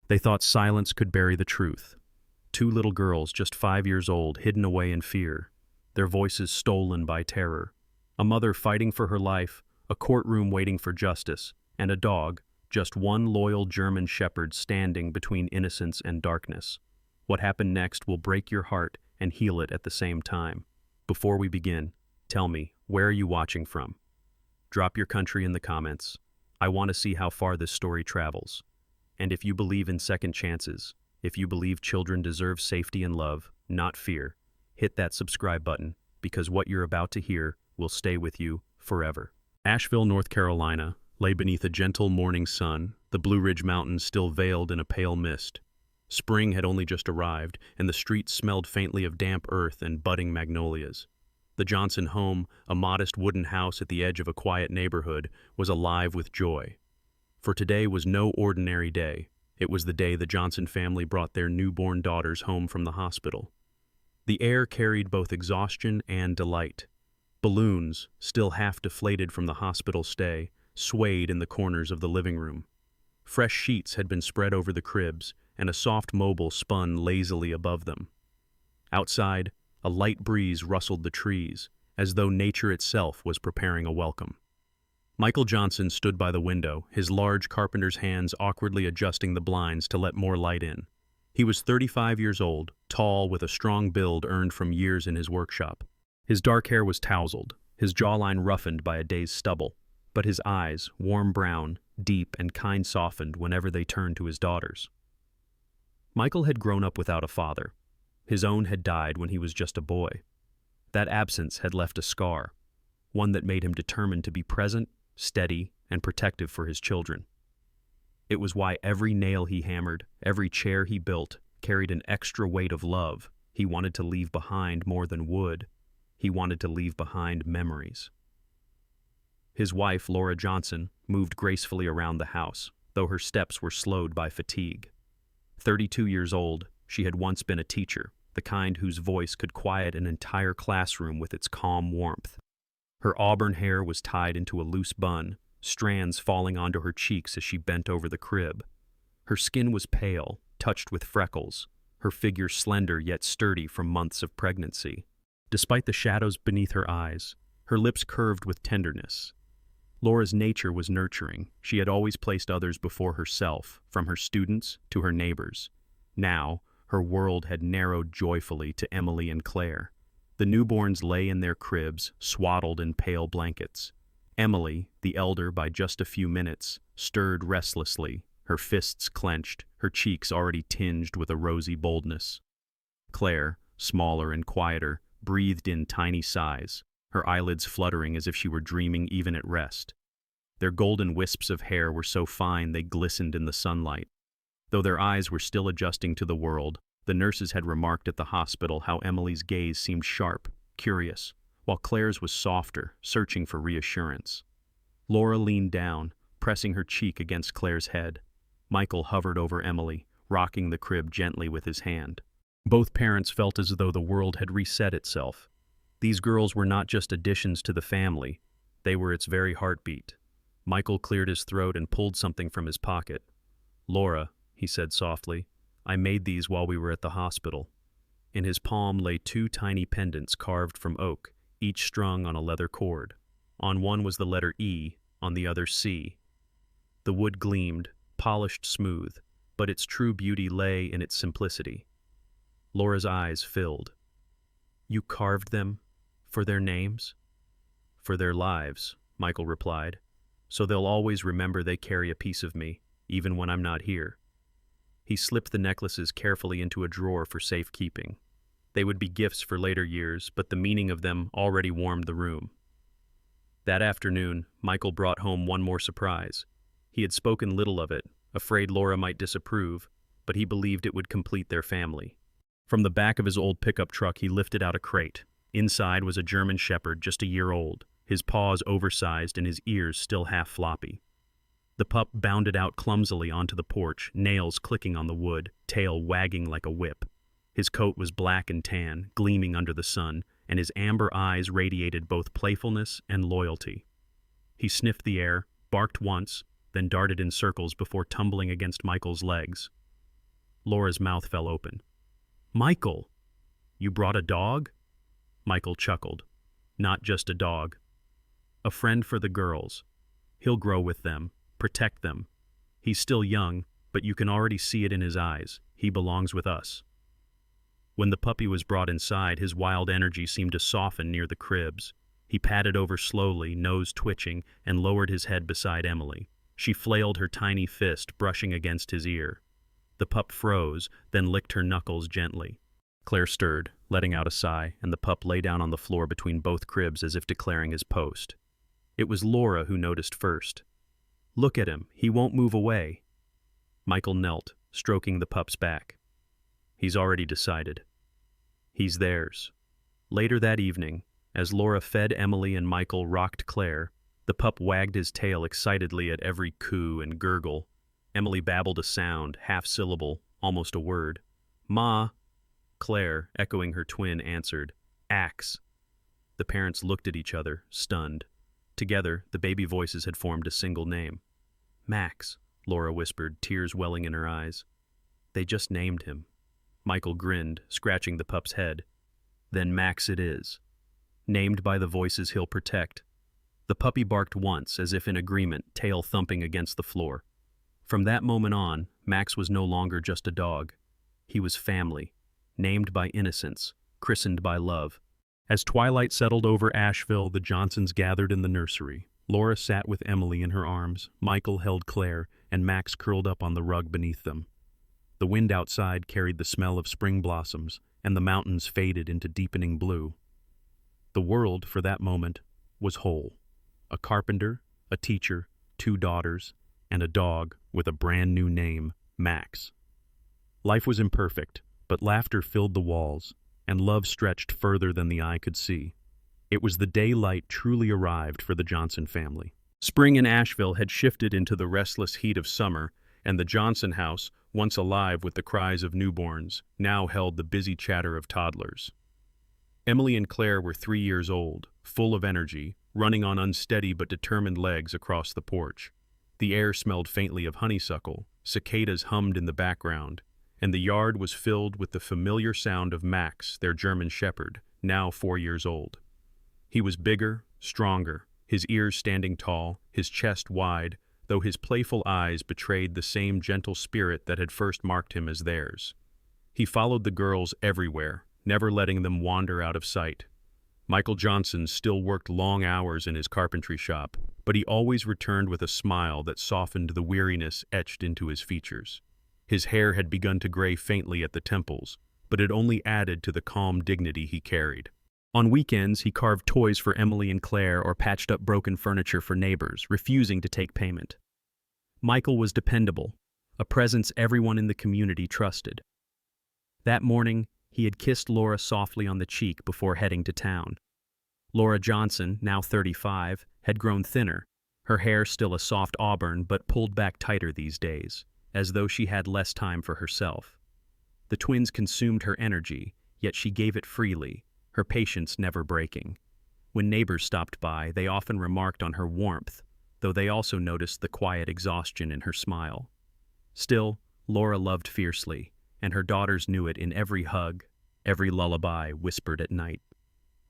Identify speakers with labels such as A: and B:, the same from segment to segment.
A: They thought silence could bury the truth. Two little girls, just 5 years old, hidden away in fear, their voices stolen by terror. A mother fighting for her life, a courtroom waiting for justice, and a dog, just one loyal German shepherd standing between innocence and darkness. What happened next will break your heart and heal it at the same time. Before we begin, tell me, where are you watching from? Drop your country in the comments. I want to see how far this story travels. And if you believe in second chances, if you believe children deserve safety and love, not fear, hit that subscribe button, because what you're about to hear will stay with you forever. Asheville, North Carolina, lay beneath a gentle morning sun, the Blue Ridge Mountains still veiled in a pale mist. Spring had only just arrived, and the streets smelled faintly of damp earth and budding magnolias. The Johnson home, a modest wooden house at the edge of a quiet neighborhood, was alive with joy. For today was no ordinary day. It was the day the Johnson family brought their newborn daughters home from the hospital. The air carried both exhaustion and delight. Balloons, still half deflated from the hospital stay, swayed in the corners of the living room. Fresh sheets had been spread over the cribs, and a soft mobile spun lazily above them. Outside, a light breeze rustled the trees, as though nature itself was preparing a welcome. Michael Johnson stood by the window, his large carpenter's hands awkwardly adjusting the blinds to let more light in. He was 35 years old, tall, with a strong build earned from years in his workshop. His dark hair was tousled, his jawline roughened by a day's stubble, but his eyes, warm brown, deep and kind-softened whenever they turned to his daughters. Michael had grown up without a father. His own had died when he was just a boy. That absence had left a scar, one that made him determined to be present, steady, and protective for his children. It was why every nail he hammered, every chair he built, carried an extra weight of love. He wanted to leave behind more than wood. He wanted to leave behind memories. His wife, Laura Johnson, moved gracefully around the house, though her steps were slowed by fatigue. 32 years old, she had once been a teacher, the kind whose voice could quiet an entire classroom with its calm warmth. Her auburn hair was tied into a loose bun, strands falling onto her cheeks as she bent over the crib. Her skin was pale, touched with freckles, her figure slender yet sturdy from months of pregnancy. Despite the shadows beneath her eyes, her lips curved with tenderness. Laura's nature was nurturing. She had always placed others before herself, from her students to her neighbors. Now, her world had narrowed joyfully to Emily and Claire. The newborns lay in their cribs, swaddled in pale blankets. Emily, the elder by just a few minutes, stirred restlessly, her fists clenched, her cheeks already tinged with a rosy boldness. Claire, smaller and quieter, breathed in tiny sighs, her eyelids fluttering as if she were dreaming even at rest. Their golden wisps of hair were so fine they glistened in the sunlight. Though their eyes were still adjusting to the world, the nurses had remarked at the hospital how Emily's gaze seemed sharp, curious, while Claire's was softer, searching for reassurance. Laura leaned down, pressing her cheek against Claire's head. Michael hovered over Emily, rocking the crib gently with his hand. Both parents felt as though the world had reset itself. These girls were not just additions to the family, they were its very heartbeat. Michael cleared his throat and pulled something from his pocket. "Laura," he said softly, "I made these while we were at the hospital." In his palm lay two tiny pendants carved from oak, each strung on a leather cord. On one was the letter E, on the other C. The wood gleamed, polished smooth, but its true beauty lay in its simplicity. Laura's eyes filled. "You carved them for their names?" "For their lives," Michael replied. "So they'll always remember they carry a piece of me, even when I'm not here." He slipped the necklaces carefully into a drawer for safekeeping. They would be gifts for later years, but the meaning of them already warmed the room. That afternoon, Michael brought home one more surprise. He had spoken little of it, afraid Laura might disapprove, but he believed it would complete their family. From the back of his old pickup truck, he lifted out a crate. Inside was a German shepherd just a year old, his paws oversized and his ears still half floppy. The pup bounded out clumsily onto the porch, nails clicking on the wood, tail wagging like a whip. His coat was black and tan, gleaming under the sun, and his amber eyes radiated both playfulness and loyalty. He sniffed the air, barked once, then darted in circles before tumbling against Michael's legs. Laura's mouth fell open. Michael, you brought a dog? Michael chuckled. Not just a dog. A friend for the girls. He'll grow with them, protect them. He's still young, but you can already see it in his eyes. He belongs with us. When the puppy was brought inside, his wild energy seemed to soften near the cribs. He padded over slowly, nose twitching, and lowered his head beside Emily. She flailed her tiny fist, brushing against his ear. The pup froze, then licked her knuckles gently. Claire stirred, letting out a sigh, and the pup lay down on the floor between both cribs as if declaring his post. It was Laura who noticed first. Look at him, he won't move away. Michael knelt, stroking the pup's back. He's already decided. He's theirs. Later that evening, as Laura fed Emily and Michael rocked Claire, the pup wagged his tail excitedly at every coo and gurgle. Emily babbled a sound, half-syllable, almost a word. Ma. Claire, echoing her twin, answered, Axe. The parents looked at each other, stunned. Together, the baby voices had formed a single name. Max, Laura whispered, tears welling in her eyes. They just named him. Michael grinned, scratching the pup's head. Then Max it is. Named by the voices he'll protect. The puppy barked once, as if in agreement, tail thumping against the floor. From that moment on, Max was no longer just a dog. He was family, named by innocence, christened by love. As twilight settled over Asheville, the Johnsons gathered in the nursery. Laura sat with Emily in her arms, Michael held Claire, and Max curled up on the rug beneath them. The wind outside carried the smell of spring blossoms, and the mountains faded into deepening blue. The world, for that moment, was whole. A carpenter, a teacher, 2 daughters, and a dog with a brand new name, Max. Life was imperfect, but laughter filled the walls, and love stretched further than the eye could see. It was the day light truly arrived for the Johnson family. Spring in Asheville had shifted into the restless heat of summer, and the Johnson house, once alive with the cries of newborns, now held the busy chatter of toddlers. Emily and Claire were 3 years old, full of energy, running on unsteady but determined legs across the porch. The air smelled faintly of honeysuckle, cicadas hummed in the background, and the yard was filled with the familiar sound of Max, their German shepherd, now 4 years old. He was bigger, stronger, his ears standing tall, his chest wide, though his playful eyes betrayed the same gentle spirit that had first marked him as theirs. He followed the girls everywhere, never letting them wander out of sight. Michael Johnson still worked long hours in his carpentry shop, but he always returned with a smile that softened the weariness etched into his features. His hair had begun to gray faintly at the temples, but it only added to the calm dignity he carried. On weekends, he carved toys for Emily and Claire or patched up broken furniture for neighbors, refusing to take payment. Michael was dependable, a presence everyone in the community trusted. That morning, he had kissed Laura softly on the cheek before heading to town. Laura Johnson, now 35, had grown thinner, her hair still a soft auburn but pulled back tighter these days, as though she had less time for herself. The twins consumed her energy, yet she gave it freely, her patience never breaking. When neighbors stopped by, they often remarked on her warmth, though they also noticed the quiet exhaustion in her smile. Still, Laura loved fiercely, and her daughters knew it in every hug, every lullaby whispered at night.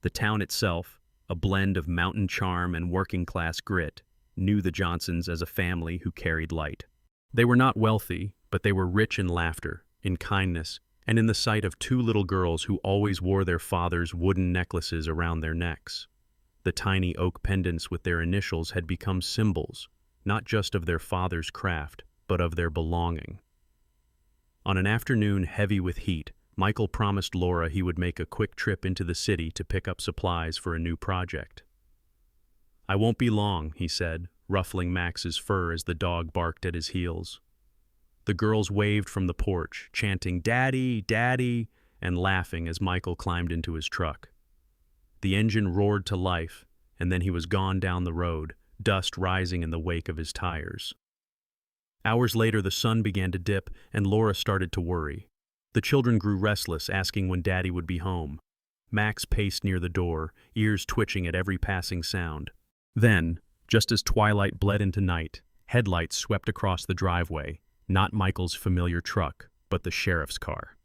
A: The town itself, a blend of mountain charm and working-class grit, knew the Johnsons as a family who carried light. They were not wealthy, but they were rich in laughter, in kindness, and in the sight of 2 little girls who always wore their father's wooden necklaces around their necks. The tiny oak pendants with their initials had become symbols, not just of their father's craft, but of their belonging. On an afternoon heavy with heat, Michael promised Laura he would make a quick trip into the city to pick up supplies for a new project. I won't be long, he said, ruffling Max's fur as the dog barked at his heels. The girls waved from the porch, chanting, "Daddy, Daddy," and laughing as Michael climbed into his truck. The engine roared to life, and then he was gone down the road, dust rising in the wake of his tires. Hours later, the sun began to dip, and Laura started to worry. The children grew restless, asking when Daddy would be home. Max paced near the door, ears twitching at every passing sound. Then, just as twilight bled into night, headlights swept across the driveway, not Michael's familiar truck, but the sheriff's car.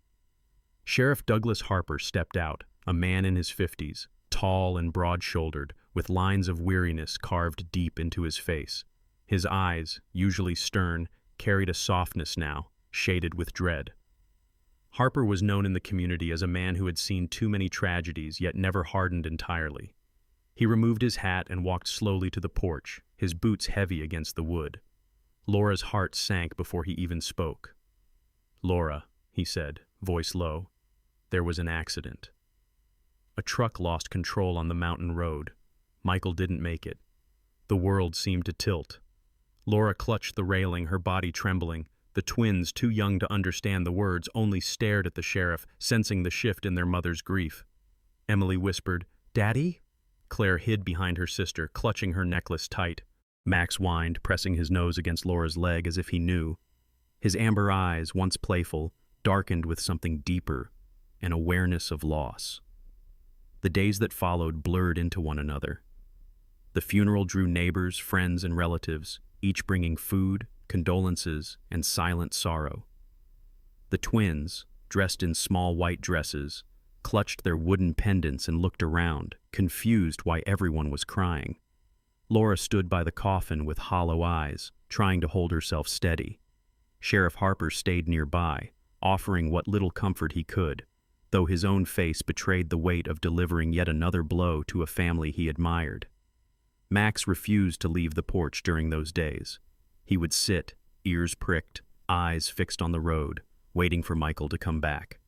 A: Sheriff Douglas Harper stepped out, a man in his 50s, tall and broad-shouldered, with lines of weariness carved deep into his face. His eyes, usually stern, carried a softness now, shaded with dread. Harper was known in the community as a man who had seen too many tragedies yet never hardened entirely. He removed his hat and walked slowly to the porch, his boots heavy against the wood. Laura's heart sank before he even spoke. "Laura," he said, voice low, "there was an accident." A truck lost control on the mountain road. Michael didn't make it. The world seemed to tilt. Laura clutched the railing, her body trembling. The twins, too young to understand the words, only stared at the sheriff, sensing the shift in their mother's grief. Emily whispered, "Daddy?" Claire hid behind her sister, clutching her necklace tight. Max whined, pressing his nose against Laura's leg as if he knew. His amber eyes, once playful, darkened with something deeper, an awareness of loss. The days that followed blurred into one another. The funeral drew neighbors, friends, and relatives, each bringing food, condolences, and silent sorrow. The twins, dressed in small white dresses, clutched their wooden pendants and looked around, confused why everyone was crying. Laura stood by the coffin with hollow eyes, trying to hold herself steady. Sheriff Harper stayed nearby, offering what little comfort he could, though his own face betrayed the weight of delivering yet another blow to a family he admired. Max refused to leave the porch during those days. He would sit, ears pricked, eyes fixed on the road, waiting for Michael to come back.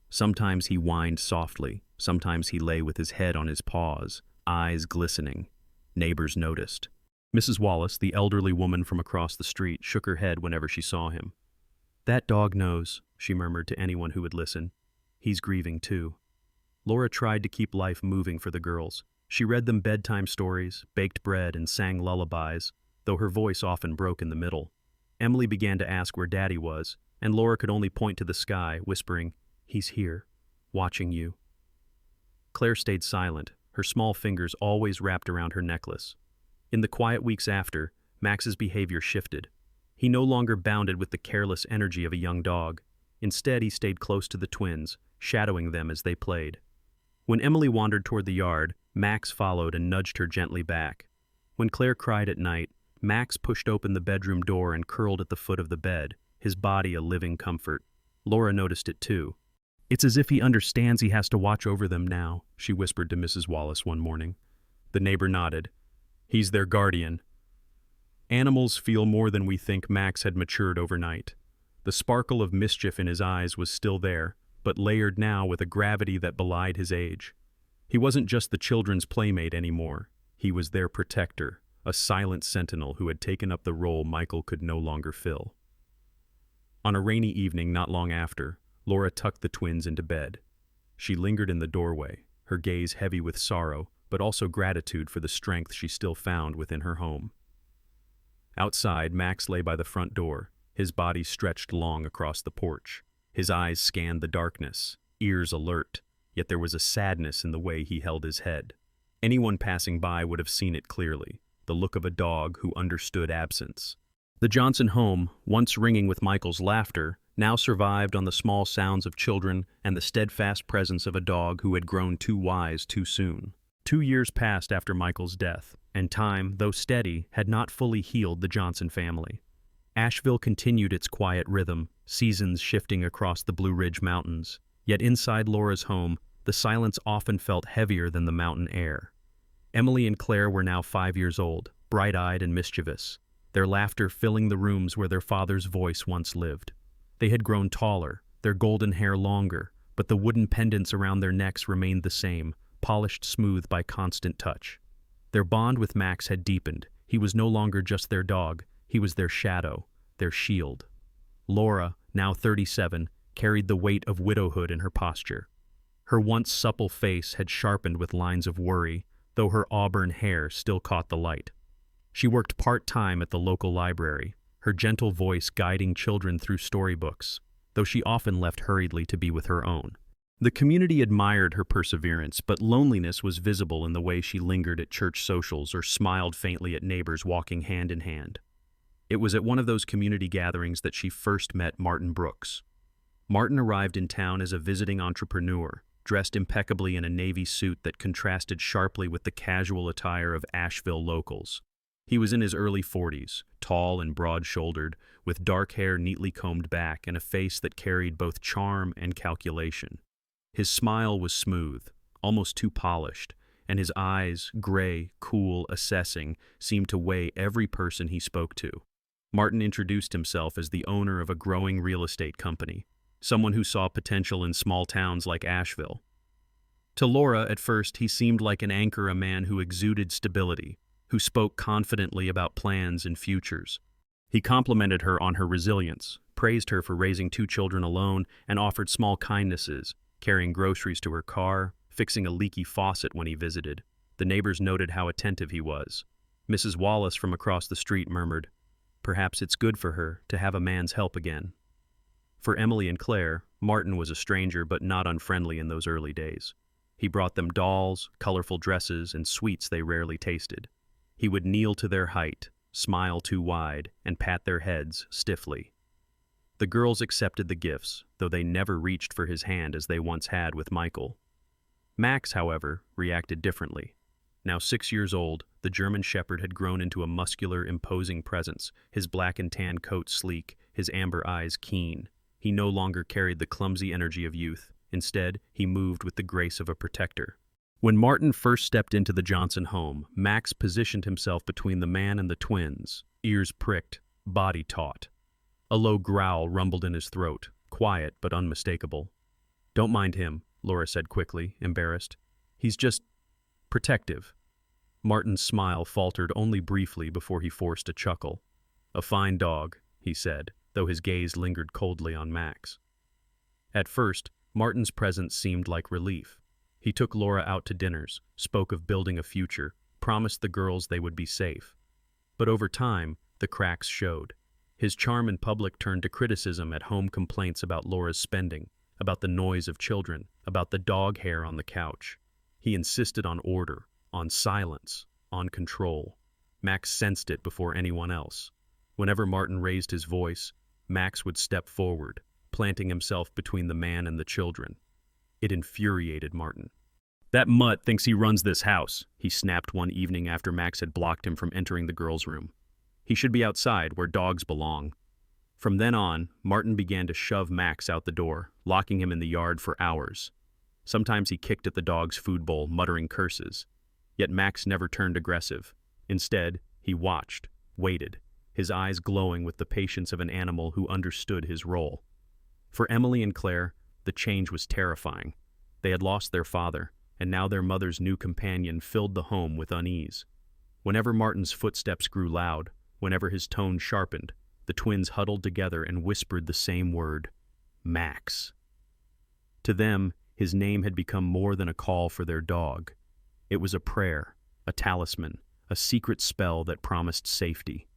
A: Sometimes he whined softly, sometimes he lay with his head on his paws, eyes glistening. Neighbors noticed. Mrs. Wallace, the elderly woman from across the street, shook her head whenever she saw him. "That dog knows," she murmured to anyone who would listen. "He's grieving too." Laura tried to keep life moving for the girls. She read them bedtime stories, baked bread, and sang lullabies, though her voice often broke in the middle. Emily began to ask where Daddy was, and Laura could only point to the sky, whispering, "He's here, watching you." Claire stayed silent, her small fingers always wrapped around her necklace. In the quiet weeks after, Max's behavior shifted. He no longer bounded with the careless energy of a young dog. Instead, he stayed close to the twins, shadowing them as they played. When Emily wandered toward the yard, Max followed and nudged her gently back. When Claire cried at night, Max pushed open the bedroom door and curled at the foot of the bed, his body a living comfort. Laura noticed it too. "It's as if he understands he has to watch over them now," she whispered to Mrs. Wallace one morning. The neighbor nodded. "He's their guardian." Animals feel more than we think. Max had matured overnight. The sparkle of mischief in his eyes was still there, but layered now with a gravity that belied his age. He wasn't just the children's playmate anymore. He was their protector, a silent sentinel who had taken up the role Michael could no longer fill. On a rainy evening not long after, Laura tucked the twins into bed. She lingered in the doorway, her gaze heavy with sorrow, but also gratitude for the strength she still found within her home. Outside, Max lay by the front door, his body stretched long across the porch. His eyes scanned the darkness, ears alert, yet there was a sadness in the way he held his head. Anyone passing by would have seen it clearly, the look of a dog who understood absence. The Johnson home, once ringing with Michael's laughter, now survived on the small sounds of children and the steadfast presence of a dog who had grown too wise too soon. 2 years passed after Michael's death, and time, though steady, had not fully healed the Johnson family. Asheville continued its quiet rhythm, seasons shifting across the Blue Ridge Mountains. Yet inside Laura's home, the silence often felt heavier than the mountain air. Emily and Claire were now 5 years old, bright-eyed and mischievous, their laughter filling the rooms where their father's voice once lived. They had grown taller, their golden hair longer, but the wooden pendants around their necks remained the same, polished smooth by constant touch. Their bond with Max had deepened. He was no longer just their dog, he was their shadow, their shield. Laura, now 37, carried the weight of widowhood in her posture. Her once supple face had sharpened with lines of worry, though her auburn hair still caught the light. She worked part-time at the local library, her gentle voice guiding children through storybooks, though she often left hurriedly to be with her own. The community admired her perseverance, but loneliness was visible in the way she lingered at church socials or smiled faintly at neighbors walking hand in hand. It was at one of those community gatherings that she first met Martin Brooks. Martin arrived in town as a visiting entrepreneur, dressed impeccably in a navy suit that contrasted sharply with the casual attire of Asheville locals. He was in his early 40s, tall and broad-shouldered, with dark hair neatly combed back and a face that carried both charm and calculation. His smile was smooth, almost too polished, and his eyes, gray, cool, assessing, seemed to weigh every person he spoke to. Martin introduced himself as the owner of a growing real estate company, someone who saw potential in small towns like Asheville. To Laura, at first, he seemed like an anchor, a man who exuded stability, who spoke confidently about plans and futures. He complimented her on her resilience, praised her for raising 2 children alone, and offered small kindnesses, carrying groceries to her car, fixing a leaky faucet when he visited. The neighbors noted how attentive he was. Mrs. Wallace from across the street murmured, "Perhaps it's good for her to have a man's help again." For Emily and Claire, Martin was a stranger but not unfriendly in those early days. He brought them dolls, colorful dresses, and sweets they rarely tasted. He would kneel to their height, smile too wide, and pat their heads stiffly. The girls accepted the gifts, though they never reached for his hand as they once had with Michael. Max, however, reacted differently. Now 6 years old, the German Shepherd had grown into a muscular, imposing presence, his black and tan coat sleek, his amber eyes keen. He no longer carried the clumsy energy of youth. Instead, he moved with the grace of a protector. When Martin first stepped into the Johnson home, Max positioned himself between the man and the twins, ears pricked, body taut. A low growl rumbled in his throat, quiet but unmistakable. "Don't mind him," Laura said quickly, embarrassed. "He's just protective." Martin's smile faltered only briefly before he forced a chuckle. "A fine dog," he said, though his gaze lingered coldly on Max. At first, Martin's presence seemed like relief. He took Laura out to dinners, spoke of building a future, promised the girls they would be safe. But over time, the cracks showed. His charm in public turned to criticism at home, complaints about Laura's spending, about the noise of children, about the dog hair on the couch. He insisted on order, on silence, on control. Max sensed it before anyone else. Whenever Martin raised his voice, Max would step forward, planting himself between the man and the children. It infuriated Martin. "That mutt thinks he runs this house," he snapped one evening after Max had blocked him from entering the girls' room. "He should be outside, where dogs belong." From then on, Martin began to shove Max out the door, locking him in the yard for hours. Sometimes he kicked at the dog's food bowl, muttering curses. Yet Max never turned aggressive. Instead, he watched, waited, his eyes glowing with the patience of an animal who understood his role. For Emily and Claire, the change was terrifying. They had lost their father, and now their mother's new companion filled the home with unease. Whenever Martin's footsteps grew loud, whenever his tone sharpened, the twins huddled together and whispered the same word, Max. To them, his name had become more than a call for their dog. It was a prayer, a talisman, a secret spell that promised safety.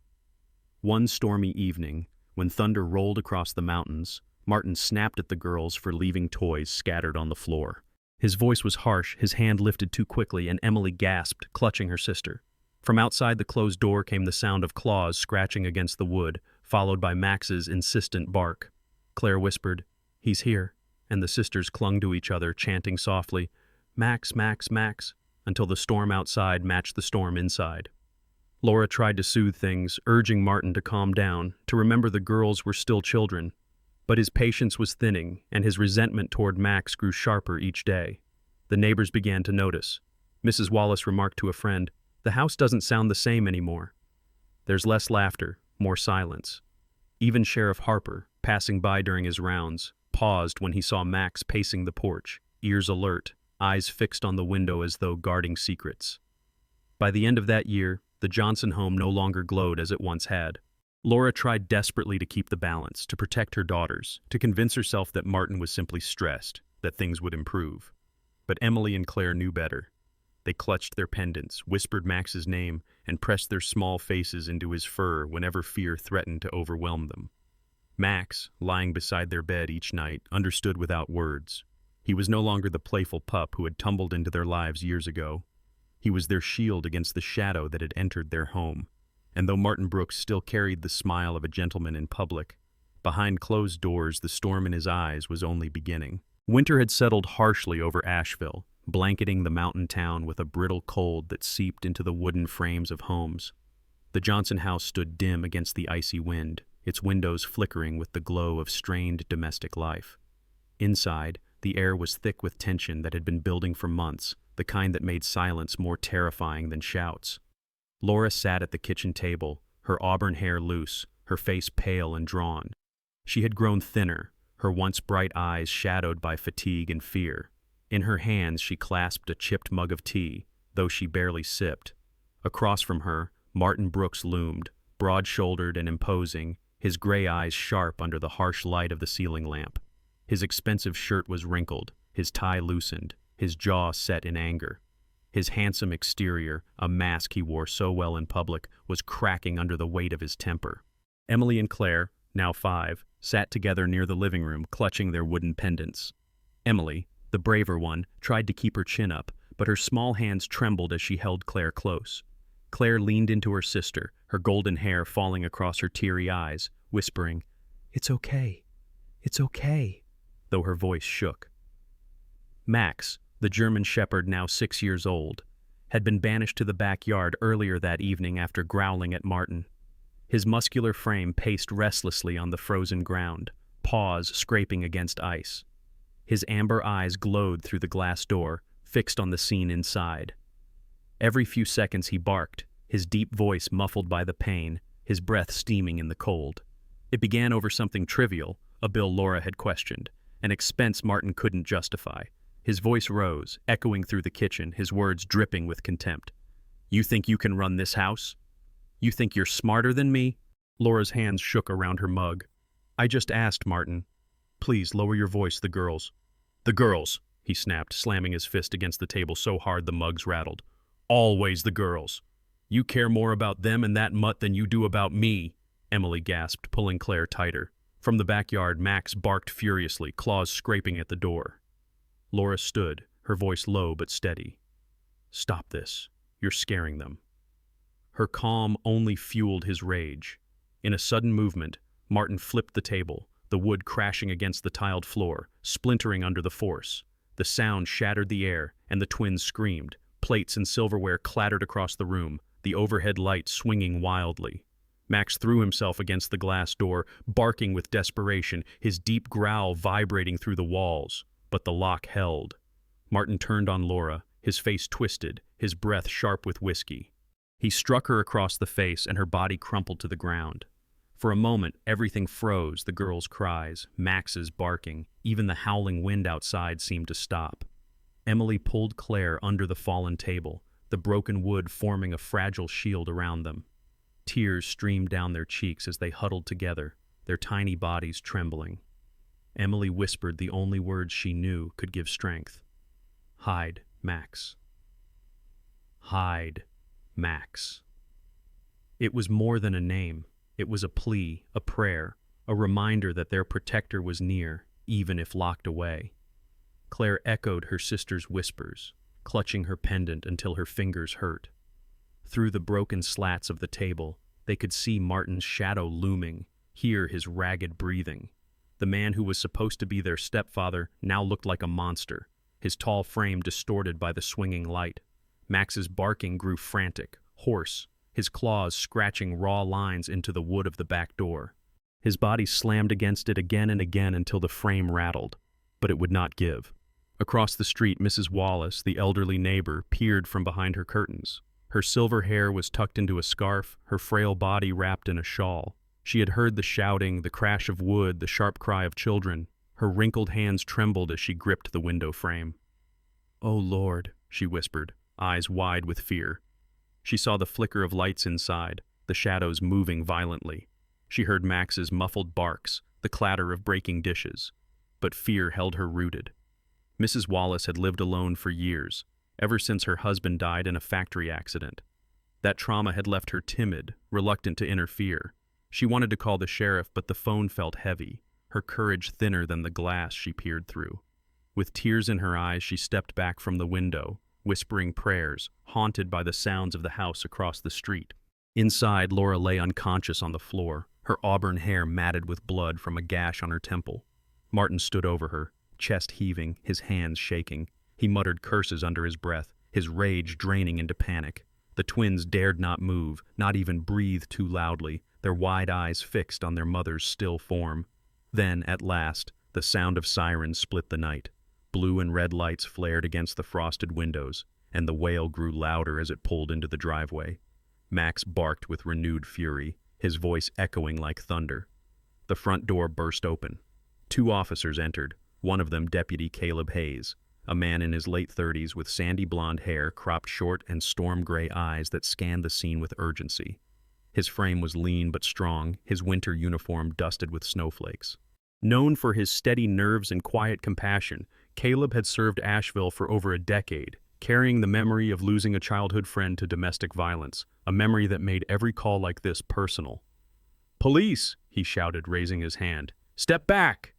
A: One stormy evening, when thunder rolled across the mountains, Martin snapped at the girls for leaving toys scattered on the floor. His voice was harsh, his hand lifted too quickly, and Emily gasped, clutching her sister. From outside the closed door came the sound of claws scratching against the wood, followed by Max's insistent bark. Claire whispered, "He's here," and the sisters clung to each other, chanting softly, "Max, Max, Max," until the storm outside matched the storm inside. Laura tried to soothe things, urging Martin to calm down, to remember the girls were still children. But his patience was thinning, and his resentment toward Max grew sharper each day. The neighbors began to notice. Mrs. Wallace remarked to a friend, "The house doesn't sound the same anymore." There's less laughter, more silence. Even Sheriff Harper, passing by during his rounds, paused when he saw Max pacing the porch, ears alert, eyes fixed on the window as though guarding secrets. By the end of that year, the Johnson home no longer glowed as it once had. Laura tried desperately to keep the balance, to protect her daughters, to convince herself that Martin was simply stressed, that things would improve. But Emily and Claire knew better. They clutched their pendants, whispered Max's name, and pressed their small faces into his fur whenever fear threatened to overwhelm them. Max, lying beside their bed each night, understood without words. He was no longer the playful pup who had tumbled into their lives years ago. He was their shield against the shadow that had entered their home. And though Martin Brooks still carried the smile of a gentleman in public, Behind closed doors, the storm in his eyes was only beginning. Winter had settled harshly over Asheville, blanketing the mountain town with a brittle cold that seeped into the wooden frames of homes. The Johnson house stood dim against the icy wind, its windows flickering with the glow of strained domestic life. Inside, the air was thick with tension that had been building for months, the kind that made silence more terrifying than shouts. Laura sat at the kitchen table, her auburn hair loose, her face pale and drawn. She had grown thinner, her once bright eyes shadowed by fatigue and fear. In her hands she clasped a chipped mug of tea, though she barely sipped. Across from her, Martin Brooks loomed, broad-shouldered and imposing, his gray eyes sharp under the harsh light of the ceiling lamp. His expensive shirt was wrinkled, his tie loosened, his jaw set in anger. His handsome exterior, a mask he wore so well in public, was cracking under the weight of his temper. Emily and Claire, now 5, sat together near the living room, clutching their wooden pendants. Emily, the braver one, tried to keep her chin up, but her small hands trembled as she held Claire close. Claire leaned into her sister, her golden hair falling across her teary eyes, whispering, "It's okay. It's okay," though her voice shook. Max, the German shepherd now 6 years old, had been banished to the backyard earlier that evening after growling at Martin. His muscular frame paced restlessly on the frozen ground, paws scraping against ice. His amber eyes glowed through the glass door, fixed on the scene inside. Every few seconds he barked, his deep voice muffled by the pain, his breath steaming in the cold. It began over something trivial, a bill Laura had questioned, an expense Martin couldn't justify. His voice rose, echoing through the kitchen, his words dripping with contempt. "You think you can run this house? You think you're smarter than me?" Laura's hands shook around her mug. "I just asked, Martin. Please lower your voice, the girls." "The girls," he snapped, slamming his fist against the table so hard the mugs rattled. "Always the girls. You care more about them and that mutt than you do about me," Emily gasped, pulling Claire tighter. From the backyard, Max barked furiously, claws scraping at the door. Laura stood, her voice low but steady. "Stop this. You're scaring them." Her calm only fueled his rage. In a sudden movement, Martin flipped the table, the wood crashing against the tiled floor, splintering under the force. The sound shattered the air, and the twins screamed. Plates and silverware clattered across the room, the overhead light swinging wildly. Max threw himself against the glass door, barking with desperation, his deep growl vibrating through the walls. But the lock held. Martin turned on Laura, his face twisted, his breath sharp with whiskey. He struck her across the face, and her body crumpled to the ground. For a moment, everything froze, the girls' cries, Max's barking, even the howling wind outside seemed to stop. Emily pulled Claire under the fallen table, the broken wood forming a fragile shield around them. Tears streamed down their cheeks as they huddled together, their tiny bodies trembling. Emily whispered the only words she knew could give strength. "Hide, Max. Hide, Max." It was more than a name. It was a plea, a prayer, a reminder that their protector was near, even if locked away. Claire echoed her sister's whispers, clutching her pendant until her fingers hurt. Through the broken slats of the table, they could see Martin's shadow looming, hear his ragged breathing. The man who was supposed to be their stepfather now looked like a monster, his tall frame distorted by the swinging light. Max's barking grew frantic, hoarse, his claws scratching raw lines into the wood of the back door. His body slammed against it again and again until the frame rattled, but it would not give. Across the street, Mrs. Wallace, the elderly neighbor, peered from behind her curtains. Her silver hair was tucked into a scarf, her frail body wrapped in a shawl. She had heard the shouting, the crash of wood, the sharp cry of children. Her wrinkled hands trembled as she gripped the window frame. "Oh, Lord," she whispered, eyes wide with fear. She saw the flicker of lights inside, the shadows moving violently. She heard Max's muffled barks, the clatter of breaking dishes. But fear held her rooted. Mrs. Wallace had lived alone for years, ever since her husband died in a factory accident. That trauma had left her timid, reluctant to interfere. She wanted to call the sheriff, but the phone felt heavy, her courage thinner than the glass she peered through. With tears in her eyes, she stepped back from the window, whispering prayers, haunted by the sounds of the house across the street. Inside, Laura lay unconscious on the floor, her auburn hair matted with blood from a gash on her temple. Martin stood over her, chest heaving, his hands shaking. He muttered curses under his breath, his rage draining into panic. The twins dared not move, not even breathe too loudly, their wide eyes fixed on their mother's still form. Then, at last, the sound of sirens split the night. Blue and red lights flared against the frosted windows, and the wail grew louder as it pulled into the driveway. Max barked with renewed fury, his voice echoing like thunder. The front door burst open. 2 officers entered, one of them Deputy Caleb Hayes, a man in his late 30s with sandy blonde hair cropped short and storm-gray eyes that scanned the scene with urgency. His frame was lean but strong, his winter uniform dusted with snowflakes. Known for his steady nerves and quiet compassion, Caleb had served Asheville for over a decade, carrying the memory of losing a childhood friend to domestic violence, a memory that made every call like this personal. "Police!" he shouted, raising his hand. "Step back!"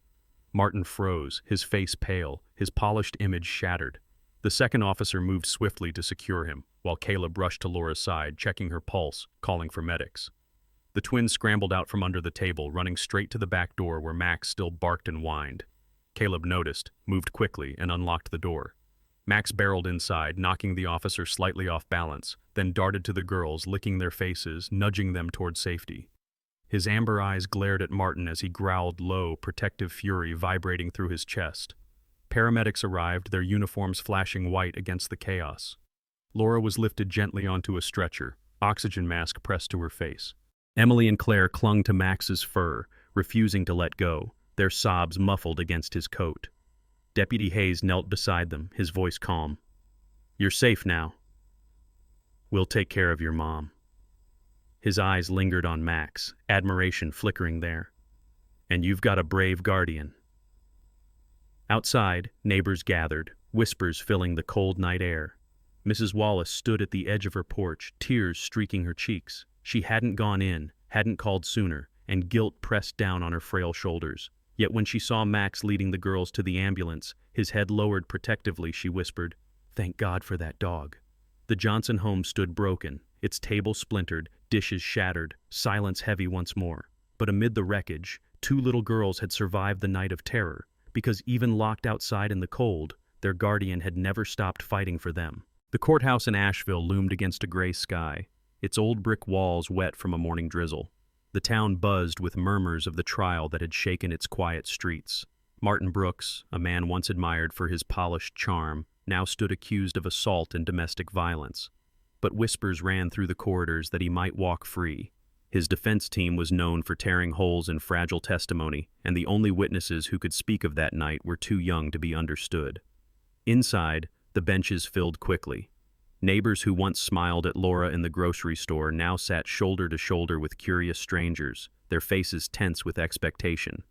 A: Martin froze, his face pale, his polished image shattered. The second officer moved swiftly to secure him, while Caleb rushed to Laura's side, checking her pulse, calling for medics. The twins scrambled out from under the table, running straight to the back door where Max still barked and whined. Caleb noticed, moved quickly, and unlocked the door. Max barreled inside, knocking the officer slightly off balance, then darted to the girls, licking their faces, nudging them toward safety. His amber eyes glared at Martin as he growled low, protective fury vibrating through his chest. Paramedics arrived, their uniforms flashing white against the chaos. Laura was lifted gently onto a stretcher, oxygen mask pressed to her face. Emily and Claire clung to Max's fur, refusing to let go, their sobs muffled against his coat. Deputy Hayes knelt beside them, his voice calm. "You're safe now. We'll take care of your mom." His eyes lingered on Max, admiration flickering there. "And you've got a brave guardian." Outside, neighbors gathered, whispers filling the cold night air. Mrs. Wallace stood at the edge of her porch, tears streaking her cheeks. She hadn't gone in, hadn't called sooner, and guilt pressed down on her frail shoulders. Yet when she saw Max leading the girls to the ambulance, his head lowered protectively, she whispered, "Thank God for that dog." The Johnson home stood broken, its table splintered, dishes shattered, silence heavy once more. But amid the wreckage, 2 little girls had survived the night of terror, because even locked outside in the cold, their guardian had never stopped fighting for them. The courthouse in Asheville loomed against a gray sky, its old brick walls wet from a morning drizzle. The town buzzed with murmurs of the trial that had shaken its quiet streets. Martin Brooks, a man once admired for his polished charm, now stood accused of assault and domestic violence. But whispers ran through the corridors that he might walk free. His defense team was known for tearing holes in fragile testimony, and the only witnesses who could speak of that night were too young to be understood. Inside, the benches filled quickly. Neighbors who once smiled at Laura in the grocery store now sat shoulder to shoulder with curious strangers, their faces tense with expectation.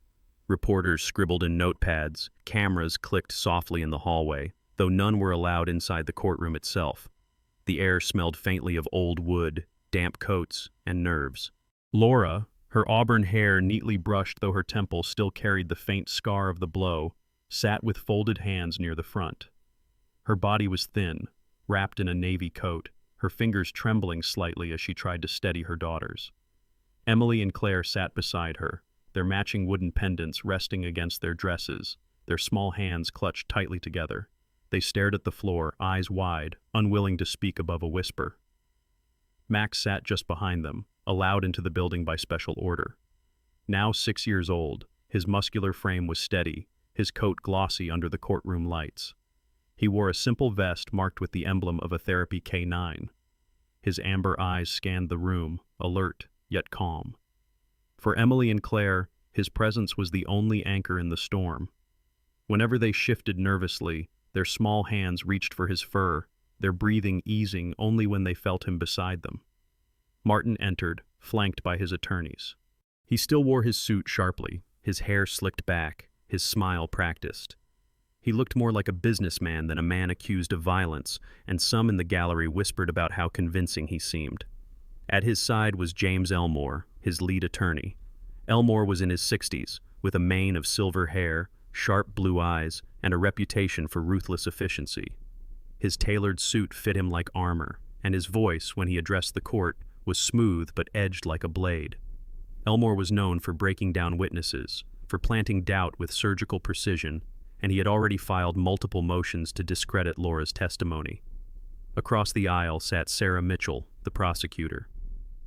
A: Reporters scribbled in notepads, cameras clicked softly in the hallway, though none were allowed inside the courtroom itself. The air smelled faintly of old wood, damp coats, and nerves. Laura, her auburn hair neatly brushed though her temple still carried the faint scar of the blow, sat with folded hands near the front. Her body was thin, wrapped in a navy coat, her fingers trembling slightly as she tried to steady her daughters. Emily and Claire sat beside her, their matching wooden pendants resting against their dresses, their small hands clutched tightly together. They stared at the floor, eyes wide, unwilling to speak above a whisper. Max sat just behind them, allowed into the building by special order. Now 6 years old, his muscular frame was steady, his coat glossy under the courtroom lights. He wore a simple vest marked with the emblem of a therapy K9. His amber eyes scanned the room, alert, yet calm. For Emily and Claire, his presence was the only anchor in the storm. Whenever they shifted nervously, their small hands reached for his fur, their breathing easing only when they felt him beside them. Martin entered, flanked by his attorneys. He still wore his suit sharply, his hair slicked back, his smile practiced. He looked more like a businessman than a man accused of violence, and some in the gallery whispered about how convincing he seemed. At his side was James Elmore, his lead attorney. Elmore was in his 60s, with a mane of silver hair, sharp blue eyes, and a reputation for ruthless efficiency. His tailored suit fit him like armor, and his voice, when he addressed the court, was smooth but edged like a blade. Elmore was known for breaking down witnesses, for planting doubt with surgical precision, and he had already filed multiple motions to discredit Laura's testimony. Across the aisle sat Sarah Mitchell, the prosecutor.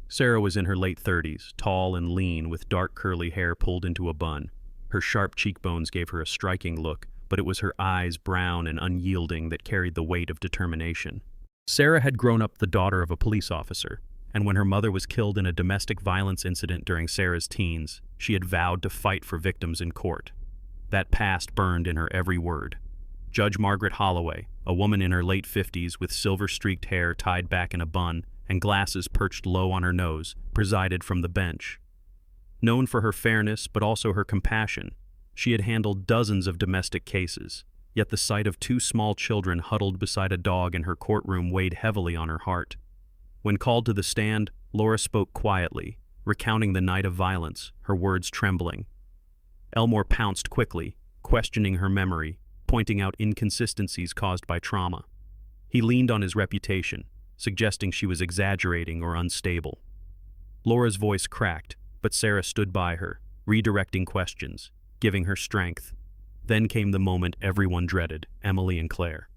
A: Sarah was in her late 30s, tall and lean with dark curly hair pulled into a bun. Her sharp cheekbones gave her a striking look, but it was her eyes, brown and unyielding, that carried the weight of determination. Sarah had grown up the daughter of a police officer, and when her mother was killed in a domestic violence incident during Sarah's teens, she had vowed to fight for victims in court. That past burned in her every word. Judge Margaret Holloway, a woman in her late 50s with silver-streaked hair tied back in a bun and glasses perched low on her nose, presided from the bench. Known for her fairness but also her compassion, she had handled dozens of domestic cases, yet the sight of two small children huddled beside a dog in her courtroom weighed heavily on her heart. When called to the stand, Laura spoke quietly, recounting the night of violence, her words trembling. Elmore pounced quickly, questioning her memory, pointing out inconsistencies caused by trauma. He leaned on his reputation, suggesting she was exaggerating or unstable. Laura's voice cracked, but Sarah stood by her, redirecting questions, giving her strength. Then came the moment everyone dreaded, Emily and Claire.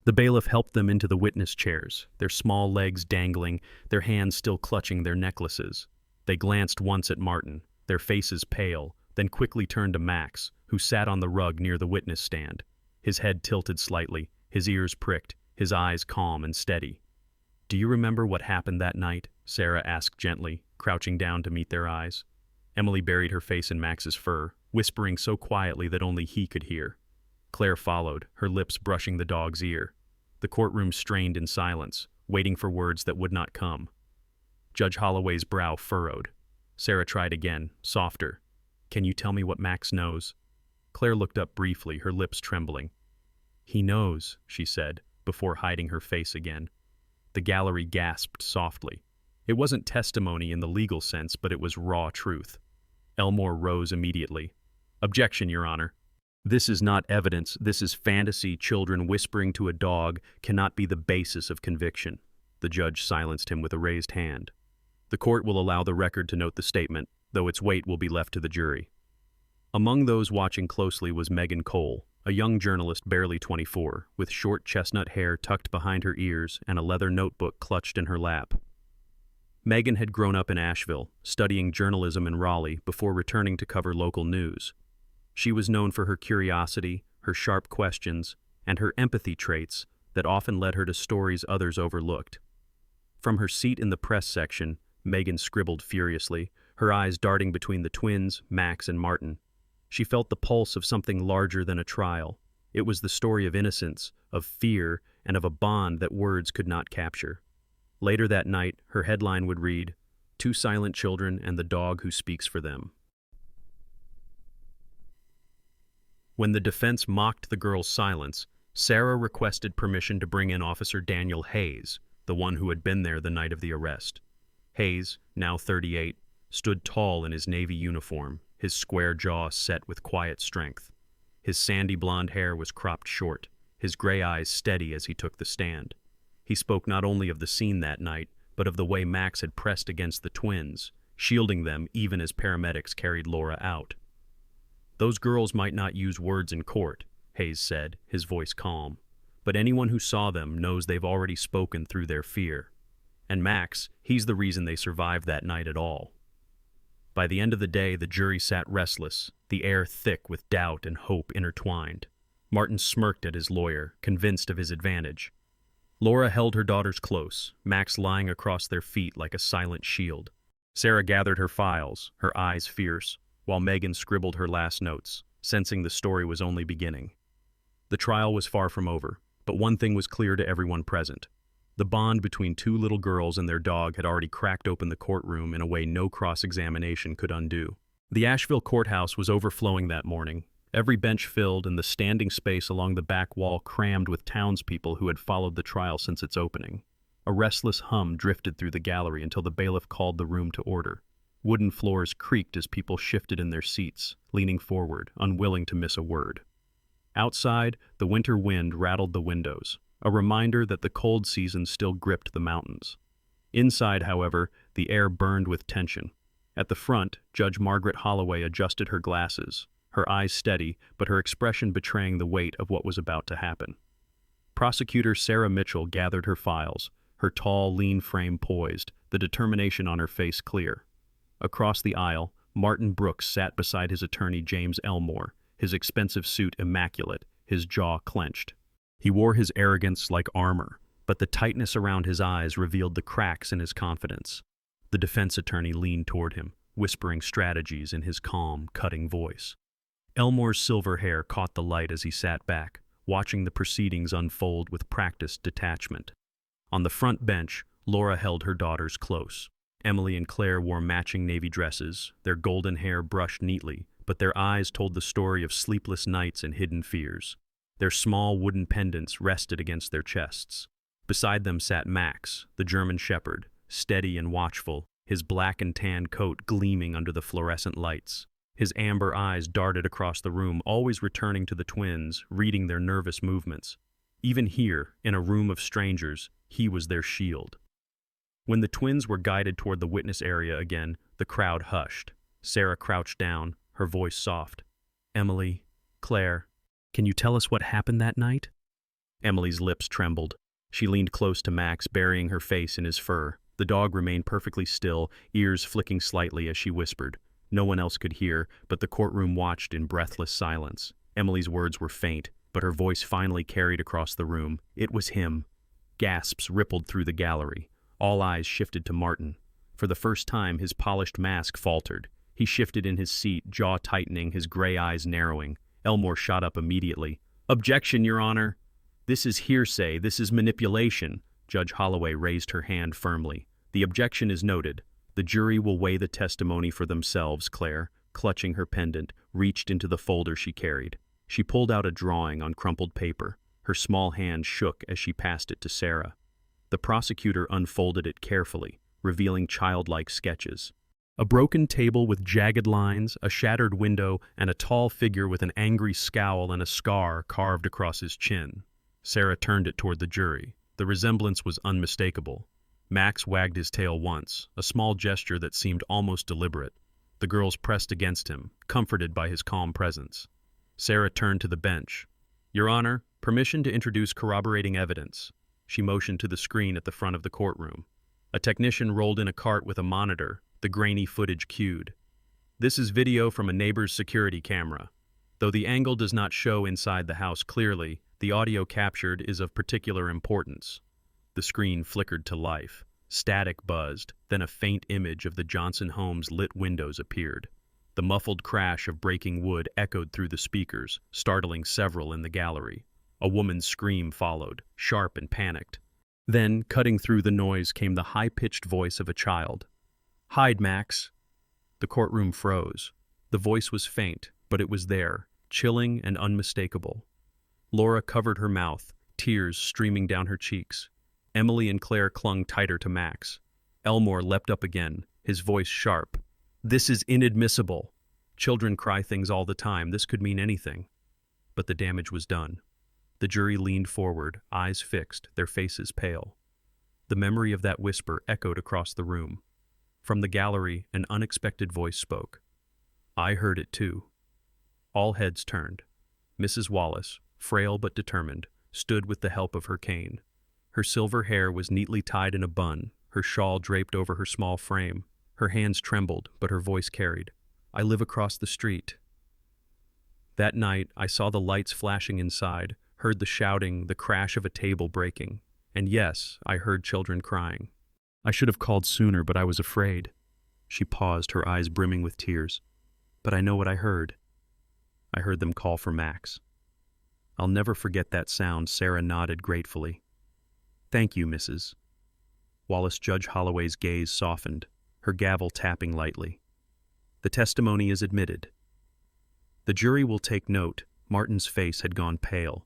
A: The bailiff helped them into the witness chairs, their small legs dangling, their hands still clutching their necklaces. They glanced once at Martin, their faces pale, then quickly turned to Max, who sat on the rug near the witness stand. His head tilted slightly, his ears pricked, his eyes calm and steady. "Do you remember what happened that night?" Sarah asked gently, crouching down to meet their eyes. Emily buried her face in Max's fur, whispering so quietly that only he could hear. Claire followed, her lips brushing the dog's ear. The courtroom strained in silence, waiting for words that would not come. Judge Holloway's brow furrowed. Sarah tried again, softer. "Can you tell me what Max knows?" Claire looked up briefly, her lips trembling. "He knows," she said, before hiding her face again. The gallery gasped softly. It wasn't testimony in the legal sense, but it was raw truth. Elmore rose immediately. "Objection, Your Honor. This is not evidence. This is fantasy. Children whispering to a dog cannot be the basis of conviction." The judge silenced him with a raised hand. "The court will allow the record to note the statement, though its weight will be left to the jury." Among those watching closely was Megan Cole, a young journalist barely 24, with short chestnut hair tucked behind her ears and a leather notebook clutched in her lap. Megan had grown up in Asheville, studying journalism in Raleigh before returning to cover local news. She was known for her curiosity, her sharp questions, and her empathy traits that often led her to stories others overlooked. From her seat in the press section, Megan scribbled furiously, her eyes darting between the twins, Max and Martin. She felt the pulse of something larger than a trial. It was the story of innocence, of fear, and of a bond that words could not capture. Later that night, her headline would read, "Two Silent Children and the Dog Who Speaks for Them." When the defense mocked the girl's silence, Sarah requested permission to bring in Officer Daniel Hayes, the one who had been there the night of the arrest. Hayes, now 38, stood tall in his Navy uniform, his square jaw set with quiet strength. His sandy blonde hair was cropped short, his gray eyes steady as he took the stand. He spoke not only of the scene that night, but of the way Max had pressed against the twins, shielding them even as paramedics carried Laura out. "Those girls might not use words in court," Hayes said, his voice calm, "but anyone who saw them knows they've already spoken through their fear. And Max, he's the reason they survived that night at all." By the end of the day, the jury sat restless, the air thick with doubt and hope intertwined. Martin smirked at his lawyer, convinced of his advantage. Laura held her daughters close, Max lying across their feet like a silent shield. Sarah gathered her files, her eyes fierce, while Megan scribbled her last notes, sensing the story was only beginning. The trial was far from over, but one thing was clear to everyone present. The bond between two little girls and their dog had already cracked open the courtroom in a way no cross-examination could undo. The Asheville courthouse was overflowing that morning, every bench filled and the standing space along the back wall crammed with townspeople who had followed the trial since its opening. A restless hum drifted through the gallery until the bailiff called the room to order. Wooden floors creaked as people shifted in their seats, leaning forward, unwilling to miss a word. Outside, the winter wind rattled the windows, a reminder that the cold season still gripped the mountains. Inside, however, the air burned with tension. At the front, Judge Margaret Holloway adjusted her glasses, her eyes steady, but her expression betraying the weight of what was about to happen. Prosecutor Sarah Mitchell gathered her files, her tall, lean frame poised, the determination on her face clear. Across the aisle, Martin Brooks sat beside his attorney James Elmore, his expensive suit immaculate, his jaw clenched. He wore his arrogance like armor, but the tightness around his eyes revealed the cracks in his confidence. The defense attorney leaned toward him, whispering strategies in his calm, cutting voice. Elmore's silver hair caught the light as he sat back, watching the proceedings unfold with practiced detachment. On the front bench, Laura held her daughters close. Emily and Claire wore matching navy dresses, their golden hair brushed neatly, but their eyes told the story of sleepless nights and hidden fears. Their small wooden pendants rested against their chests. Beside them sat Max, the German shepherd, steady and watchful, his black and tan coat gleaming under the fluorescent lights. His amber eyes darted across the room, always returning to the twins, reading their nervous movements. Even here, in a room of strangers, he was their shield. When the twins were guided toward the witness area again, the crowd hushed. Sarah crouched down, her voice soft. "Emily, Claire, can you tell us what happened that night?" Emily's lips trembled. She leaned close to Max, burying her face in his fur. The dog remained perfectly still, ears flicking slightly as she whispered. No one else could hear, but the courtroom watched in breathless silence. Emily's words were faint, but her voice finally carried across the room. It was him. Gasps rippled through the gallery. All eyes shifted to Martin. For the first time, his polished mask faltered. He shifted in his seat, jaw tightening, his gray eyes narrowing. Elmore shot up immediately. "Objection, Your Honor! This is hearsay. This is manipulation." Judge Holloway raised her hand firmly. "The objection is noted. The jury will weigh the testimony for themselves." Claire, clutching her pendant, reached into the folder she carried. She pulled out a drawing on crumpled paper. Her small hand shook as she passed it to Sarah. The prosecutor unfolded it carefully, revealing childlike sketches. A broken table with jagged lines, a shattered window, and a tall figure with an angry scowl and a scar carved across his chin. Sarah turned it toward the jury. The resemblance was unmistakable. Max wagged his tail once, a small gesture that seemed almost deliberate. The girls pressed against him, comforted by his calm presence. Sarah turned to the bench. "Your Honor, permission to introduce corroborating evidence." She motioned to the screen at the front of the courtroom. A technician rolled in a cart with a monitor, the grainy footage cued. "This is video from a neighbor's security camera. Though the angle does not show inside the house clearly, the audio captured is of particular importance." The screen flickered to life. Static buzzed, then a faint image of the Johnson home's lit windows appeared. The muffled crash of breaking wood echoed through the speakers, startling several in the gallery. A woman's scream followed, sharp and panicked. Then, cutting through the noise, came the high-pitched voice of a child. "Hide, Max." The courtroom froze. The voice was faint, but it was there, chilling and unmistakable. Laura covered her mouth, tears streaming down her cheeks. Emily and Claire clung tighter to Max. Elmore leapt up again, his voice sharp. "This is inadmissible. Children cry things all the time. This could mean anything." But the damage was done. The jury leaned forward, eyes fixed, their faces pale. The memory of that whisper echoed across the room. From the gallery, an unexpected voice spoke. "I heard it too." All heads turned. Mrs. Wallace, frail but determined, stood with the help of her cane. Her silver hair was neatly tied in a bun, her shawl draped over her small frame. Her hands trembled, but her voice carried. "I live across the street." That night, I saw the lights flashing inside, heard the shouting, the crash of a table breaking. And yes, I heard children crying. I should have called sooner, but I was afraid. She paused, her eyes brimming with tears. But I know what I heard. I heard them call for Max. I'll never forget that sound. Sarah nodded gratefully. "Thank you, Mrs." Wallace Judge Holloway's gaze softened, her gavel tapping lightly. "The testimony is admitted." "The jury will take note." Martin's face had gone pale.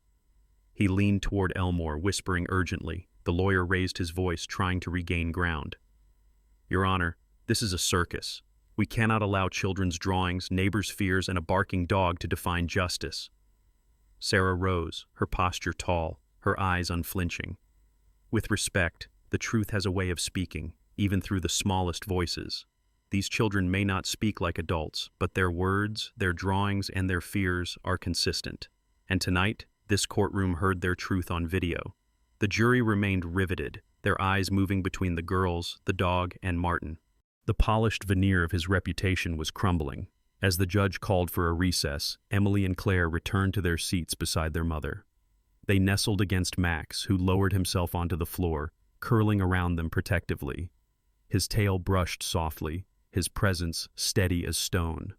A: He leaned toward Elmore, whispering urgently. The lawyer raised his voice, trying to regain ground. "Your Honor, this is a circus. We cannot allow children's drawings, neighbors' fears, and a barking dog to define justice." Sarah rose, her posture tall, her eyes unflinching. "With respect, the truth has a way of speaking, even through the smallest voices." These children may not speak like adults, but their words, their drawings, and their fears are consistent. And tonight, this courtroom heard their truth on video. The jury remained riveted, their eyes moving between the girls, the dog, and Martin. The polished veneer of his reputation was crumbling. As the judge called for a recess, Emily and Claire returned to their seats beside their mother. They nestled against Max, who lowered himself onto the floor, curling around them protectively. His tail brushed softly, his presence steady as stone.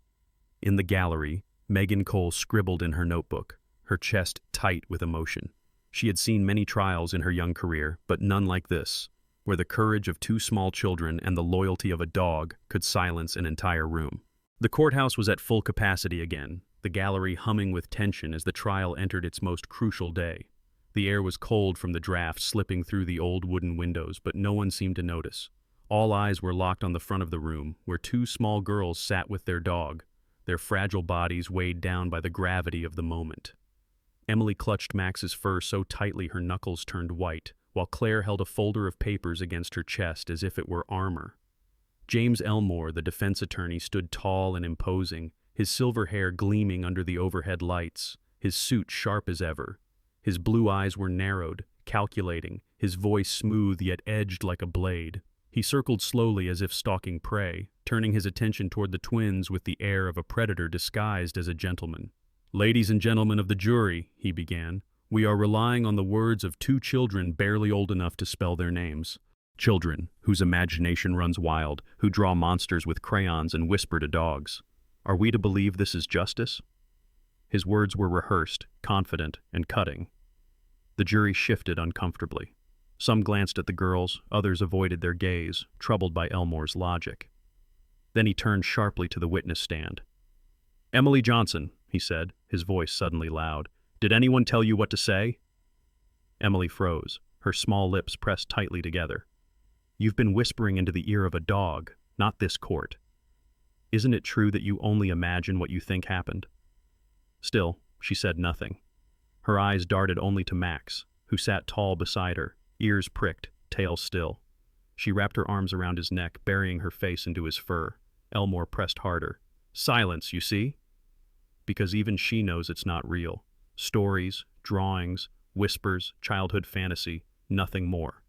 A: In the gallery, Megan Cole scribbled in her notebook, her chest tight with emotion. She had seen many trials in her young career, but none like this, where the courage of two small children and the loyalty of a dog could silence an entire room. The courthouse was at full capacity again, the gallery humming with tension as the trial entered its most crucial day. The air was cold from the draft slipping through the old wooden windows, but no one seemed to notice. All eyes were locked on the front of the room, where two small girls sat with their dog, their fragile bodies weighed down by the gravity of the moment. Emily clutched Max's fur so tightly her knuckles turned white, while Claire held a folder of papers against her chest as if it were armor. James Elmore, the defense attorney, stood tall and imposing, his silver hair gleaming under the overhead lights, his suit sharp as ever. His blue eyes were narrowed, calculating, his voice smooth yet edged like a blade. He circled slowly as if stalking prey, turning his attention toward the twins with the air of a predator disguised as a gentleman. "Ladies and gentlemen of the jury," he began, "we are relying on the words of two children barely old enough to spell their names. Children whose imagination runs wild, who draw monsters with crayons and whisper to dogs. Are we to believe this is justice?" His words were rehearsed, confident, and cutting. The jury shifted uncomfortably. Some glanced at the girls, others avoided their gaze, troubled by Elmore's logic. Then he turned sharply to the witness stand. "Emily Johnson," he said, his voice suddenly loud, "did anyone tell you what to say?" Emily froze, her small lips pressed tightly together. "You've been whispering into the ear of a dog, not this court. Isn't it true that you only imagine what you think happened?" Still, she said nothing. Her eyes darted only to Max, who sat tall beside her, ears pricked, tail still. She wrapped her arms around his neck, burying her face into his fur. Elmore pressed harder. "Silence, you see? Because even she knows it's not real. Stories, drawings, whispers, childhood fantasy, nothing more."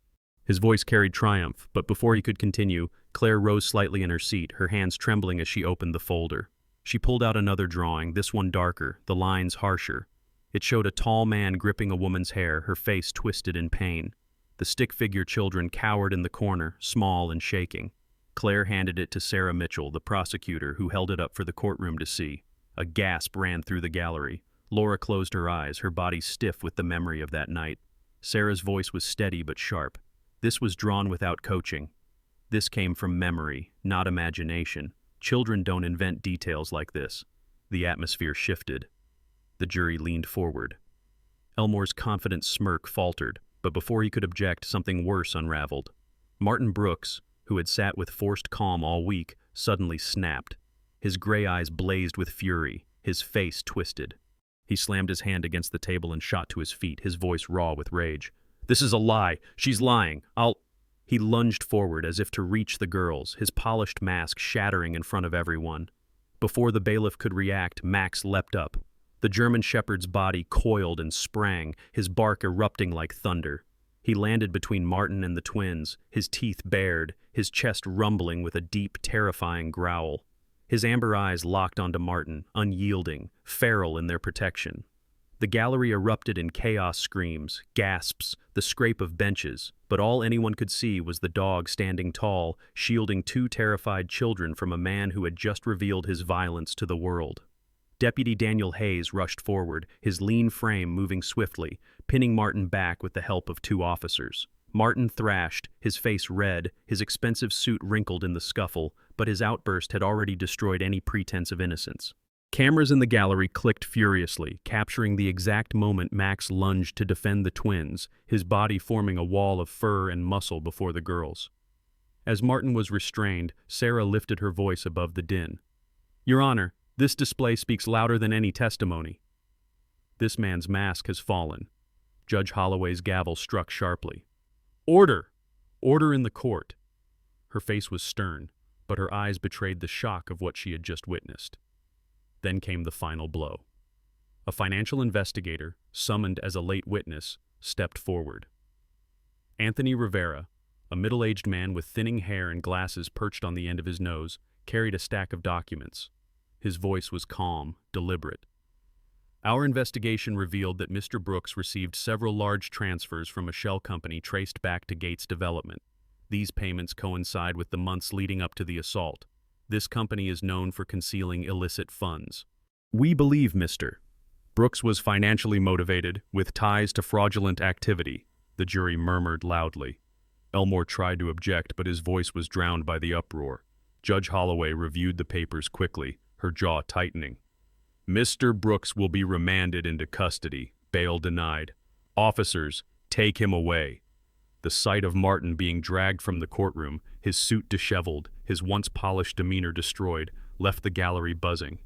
A: His voice carried triumph, but before he could continue, Claire rose slightly in her seat, her hands trembling as she opened the folder. She pulled out another drawing, this one darker, the lines harsher. It showed a tall man gripping a woman's hair, her face twisted in pain. The stick-figure children cowered in the corner, small and shaking. Claire handed it to Sarah Mitchell, the prosecutor, who held it up for the courtroom to see. A gasp ran through the gallery. Laura closed her eyes, her body stiff with the memory of that night. Sarah's voice was steady but sharp. This was drawn without coaching. This came from memory, not imagination. Children don't invent details like this. The atmosphere shifted. The jury leaned forward. Elmore's confident smirk faltered, but before he could object, something worse unraveled. Martin Brooks, who had sat with forced calm all week, suddenly snapped. His gray eyes blazed with fury, his face twisted. He slammed his hand against the table and shot to his feet, his voice raw with rage. "This is a lie! She's lying! He lunged forward as if to reach the girls, his polished mask shattering in front of everyone. Before the bailiff could react, Max leapt up. The German shepherd's body coiled and sprang, his bark erupting like thunder. He landed between Martin and the twins, his teeth bared, his chest rumbling with a deep, terrifying growl. His amber eyes locked onto Martin, unyielding, feral in their protection. The gallery erupted in chaos screams, gasps, the scrape of benches, but all anyone could see was the dog standing tall, shielding two terrified children from a man who had just revealed his violence to the world. Deputy Daniel Hayes rushed forward, his lean frame moving swiftly, pinning Martin back with the help of two officers. Martin thrashed, his face red, his expensive suit wrinkled in the scuffle, but his outburst had already destroyed any pretense of innocence. Cameras in the gallery clicked furiously, capturing the exact moment Max lunged to defend the twins, his body forming a wall of fur and muscle before the girls. As Martin was restrained, Sarah lifted her voice above the din. "Your Honor, this display speaks louder than any testimony." This man's mask has fallen. Judge Holloway's gavel struck sharply. "Order! Order in the court." Her face was stern. but her eyes betrayed the shock of what she had just witnessed. Then came the final blow. A financial investigator, summoned as a late witness, stepped forward. Anthony Rivera, a middle-aged man with thinning hair and glasses perched on the end of his nose, carried a stack of documents. His voice was calm, deliberate. Our investigation revealed that Mr. Brooks received several large transfers from a shell company traced back to Gates Development. These payments coincide with the months leading up to the assault. This company is known for concealing illicit funds. We believe Mr. Brooks was financially motivated, with ties to fraudulent activity, the jury murmured loudly. Elmore tried to object, but his voice was drowned by the uproar. Judge Holloway reviewed the papers quickly, her jaw tightening. Mr. Brooks will be remanded into custody, bail denied. Officers, take him away. The sight of Martin being dragged from the courtroom, his suit disheveled, his once polished demeanor destroyed, left the gallery buzzing.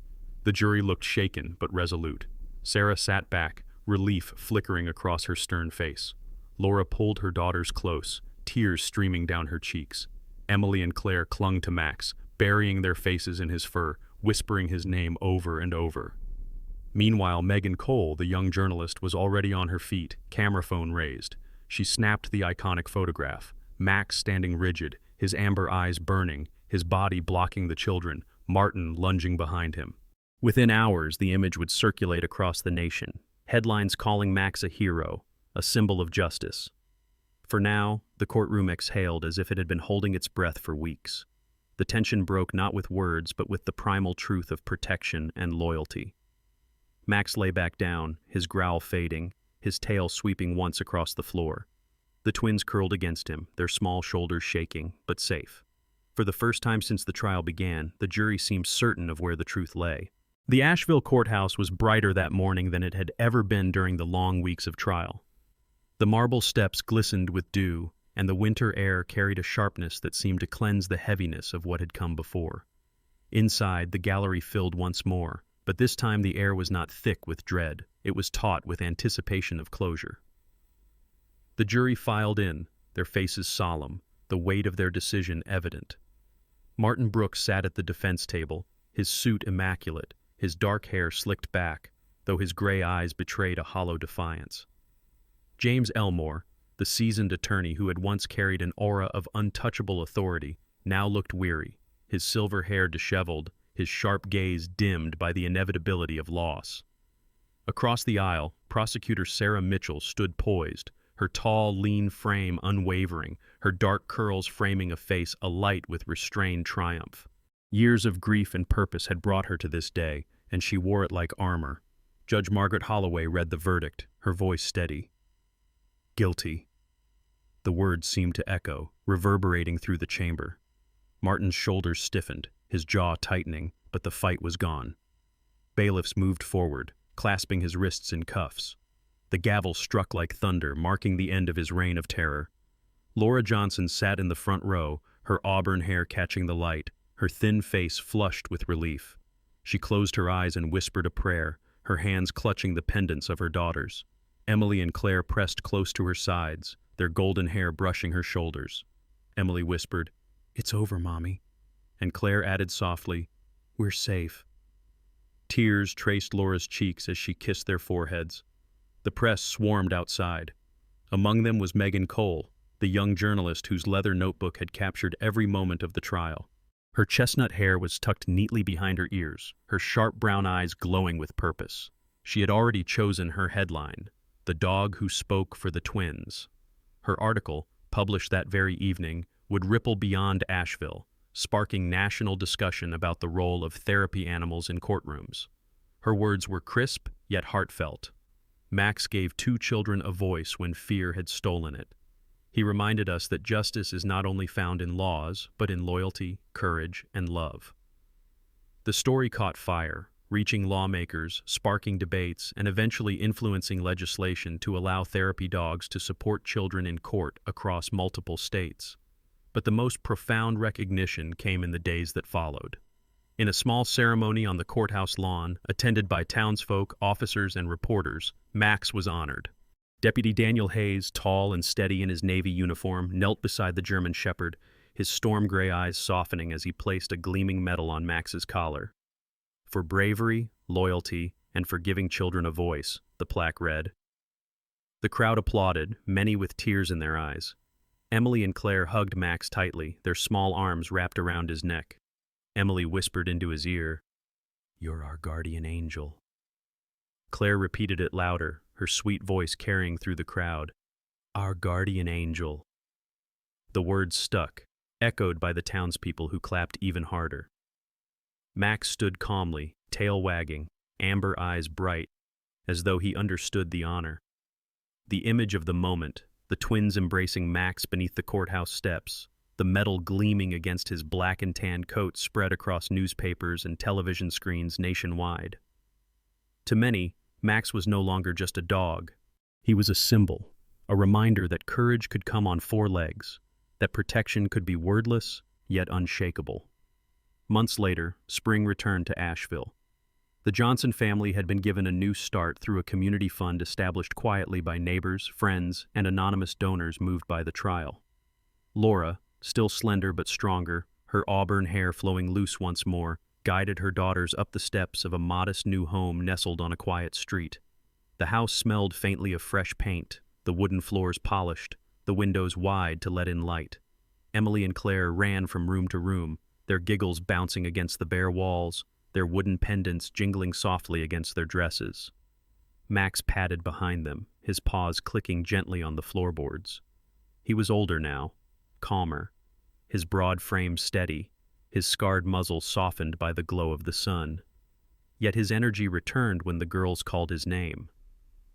A: The jury looked shaken but resolute. Sarah sat back, relief flickering across her stern face. Laura pulled her daughters close, tears streaming down her cheeks. Emily and Claire clung to Max, burying their faces in his fur, whispering his name over and over. Meanwhile, Megan Cole, the young journalist, was already on her feet, camera phone raised. She snapped the iconic photograph, Max standing rigid, his amber eyes burning, his body blocking the children, Martin lunging behind him. Within hours, the image would circulate across the nation, headlines calling Max a hero, a symbol of justice. For now, the courtroom exhaled as if it had been holding its breath for weeks. The tension broke not with words, but with the primal truth of protection and loyalty. Max lay back down, his growl fading, his tail sweeping once across the floor. The twins curled against him, their small shoulders shaking, but safe. For the first time since the trial began, the jury seemed certain of where the truth lay. The Asheville courthouse was brighter that morning than it had ever been during the long weeks of trial. The marble steps glistened with dew, and the winter air carried a sharpness that seemed to cleanse the heaviness of what had come before. Inside, the gallery filled once more, but this time the air was not thick with dread. It was taut with anticipation of closure. The jury filed in, their faces solemn, the weight of their decision evident. Martin Brooks sat at the defense table, his suit immaculate, his dark hair slicked back, though his gray eyes betrayed a hollow defiance. James Elmore, the seasoned attorney who had once carried an aura of untouchable authority, now looked weary, his silver hair disheveled, his sharp gaze dimmed by the inevitability of loss. Across the aisle, prosecutor Sarah Mitchell stood poised, her tall, lean frame unwavering, her dark curls framing a face alight with restrained triumph. Years of grief and purpose had brought her to this day, and she wore it like armor. Judge Margaret Holloway read the verdict, her voice steady. Guilty. The words seemed to echo, reverberating through the chamber. Martin's shoulders stiffened, his jaw tightening, but the fight was gone. Bailiffs moved forward, clasping his wrists in cuffs. The gavel struck like thunder, marking the end of his reign of terror. Laura Johnson sat in the front row, her auburn hair catching the light, her thin face flushed with relief. She closed her eyes and whispered a prayer, her hands clutching the pendants of her daughters. Emily and Claire pressed close to her sides, their golden hair brushing her shoulders. Emily whispered, "It's over, Mommy." And Claire added softly, "We're safe." Tears traced Laura's cheeks as she kissed their foreheads. The press swarmed outside. Among them was Megan Cole, the young journalist whose leather notebook had captured every moment of the trial. Her chestnut hair was tucked neatly behind her ears, her sharp brown eyes glowing with purpose. She had already chosen her headline, "The Dog Who Spoke for the Twins." Her article, published that very evening, would ripple beyond Asheville, sparking national discussion about the role of therapy animals in courtrooms. Her words were crisp, yet heartfelt. Max gave 2 children a voice when fear had stolen it. He reminded us that justice is not only found in laws, but in loyalty, courage, and love. The story caught fire, reaching lawmakers, sparking debates, and eventually influencing legislation to allow therapy dogs to support children in court across multiple states. But the most profound recognition came in the days that followed. In a small ceremony on the courthouse lawn, attended by townsfolk, officers, and reporters, Max was honored. Deputy Daniel Hayes, tall and steady in his Navy uniform, knelt beside the German Shepherd, his storm gray eyes softening as he placed a gleaming medal on Max's collar. For bravery, loyalty, and for giving children a voice, the plaque read. The crowd applauded, many with tears in their eyes. Emily and Claire hugged Max tightly, their small arms wrapped around his neck. Emily whispered into his ear, "You're our guardian angel." Claire repeated it louder, her sweet voice carrying through the crowd. "Our guardian angel." The words stuck, echoed by the townspeople who clapped even harder. Max stood calmly, tail wagging, amber eyes bright, as though he understood the honor. The image of the moment, the twins embracing Max beneath the courthouse steps, the metal gleaming against his black and tan coat spread across newspapers and television screens nationwide. To many, Max was no longer just a dog. He was a symbol, a reminder that courage could come on four legs, that protection could be wordless, yet unshakable. Months later, spring returned to Asheville. The Johnson family had been given a new start through a community fund established quietly by neighbors, friends, and anonymous donors moved by the trial. Laura, still slender but stronger, her auburn hair flowing loose once more, guided her daughters up the steps of a modest new home nestled on a quiet street. The house smelled faintly of fresh paint, the wooden floors polished, the windows wide to let in light. Emily and Claire ran from room to room, their giggles bouncing against the bare walls, their wooden pendants jingling softly against their dresses. Max padded behind them, his paws clicking gently on the floorboards. He was older now, calmer, his broad frame steady, his scarred muzzle softened by the glow of the sun. Yet his energy returned when the girls called his name.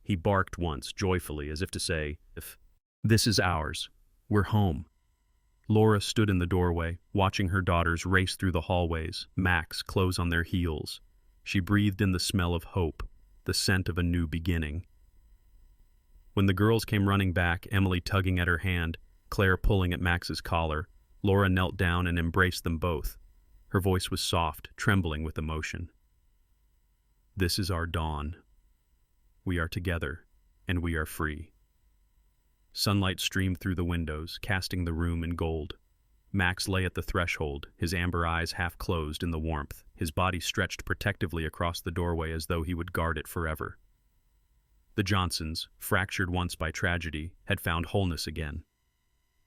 A: He barked once, joyfully, as if to say, "This is ours. We're home." Laura stood in the doorway, watching her daughters race through the hallways, Max close on their heels. She breathed in the smell of hope, the scent of a new beginning. When the girls came running back, Emily tugging at her hand, Claire pulling at Max's collar, Laura knelt down and embraced them both. Her voice was soft, trembling with emotion. "This is our dawn. We are together, and we are free." Sunlight streamed through the windows, casting the room in gold. Max lay at the threshold, his amber eyes half closed in the warmth, his body stretched protectively across the doorway as though he would guard it forever. The Johnsons, fractured once by tragedy, had found wholeness again.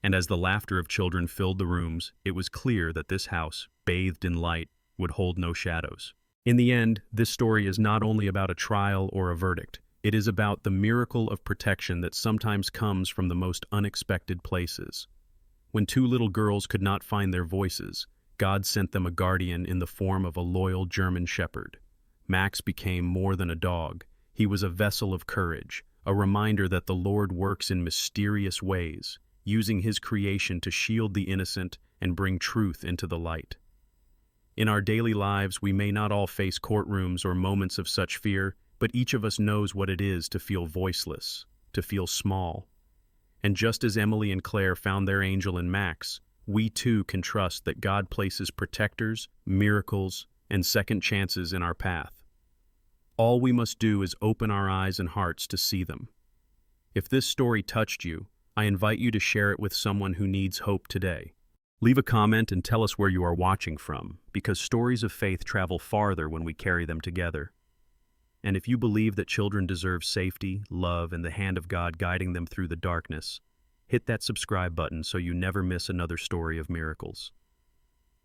A: And as the laughter of children filled the rooms, it was clear that this house, bathed in light, would hold no shadows. In the end, this story is not only about a trial or a verdict. It is about the miracle of protection that sometimes comes from the most unexpected places. When two little girls could not find their voices, God sent them a guardian in the form of a loyal German shepherd. Max became more than a dog. He was a vessel of courage, a reminder that the Lord works in mysterious ways, using his creation to shield the innocent and bring truth into the light. In our daily lives, we may not all face courtrooms or moments of such fear, but each of us knows what it is to feel voiceless, to feel small. And just as Emily and Claire found their angel in Max, we too can trust that God places protectors, miracles, and second chances in our path. All we must do is open our eyes and hearts to see them. If this story touched you, I invite you to share it with someone who needs hope today. Leave a comment and tell us where you are watching from, because stories of faith travel farther when we carry them together. And if you believe that children deserve safety, love, and the hand of God guiding them through the darkness, hit that subscribe button so you never miss another story of miracles.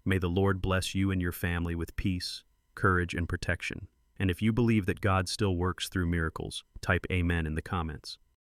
A: May the Lord bless you and your family with peace, courage, and protection. And if you believe that God still works through miracles, type Amen in the comments.